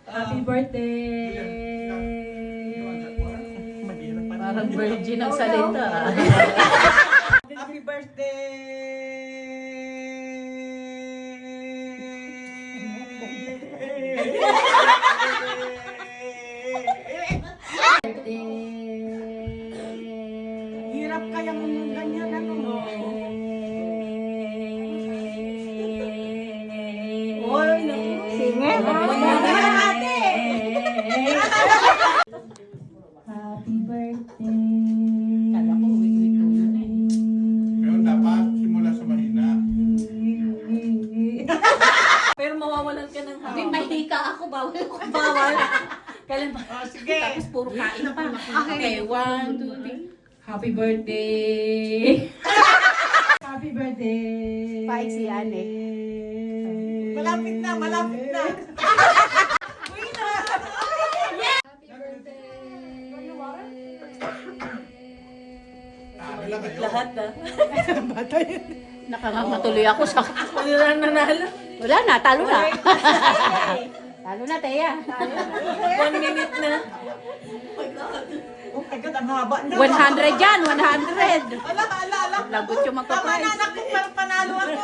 Happy birthday! Parang virgin ang salita. Happy birthday! Hirap kaya mo yung ganyan ano mo. Oy, Singin. Happy birthday. Kala ko wig-wig ko yun eh. Pero dapat simula sa mahina. Pero mawawalan ka ng Hindi, may hika ako. Bawal ako. bawal. Kailan ba? Oh, sige. Tapos puro kain pa. Okay, 1, 2, 3. Happy birthday! Happy birthday! Paiksi yan eh. Malapit na, malapit na. Ano lang kayo? Lahat na. Nakangatuloy ako sa... Ano na nanalo? Wala na, talo na. Talo na, Teya. 1 minute na. Oh my God, ang haba na. 100 yan, 100. Ala. Lagot yung Tama na, magpa-prize. naku, panalo ako.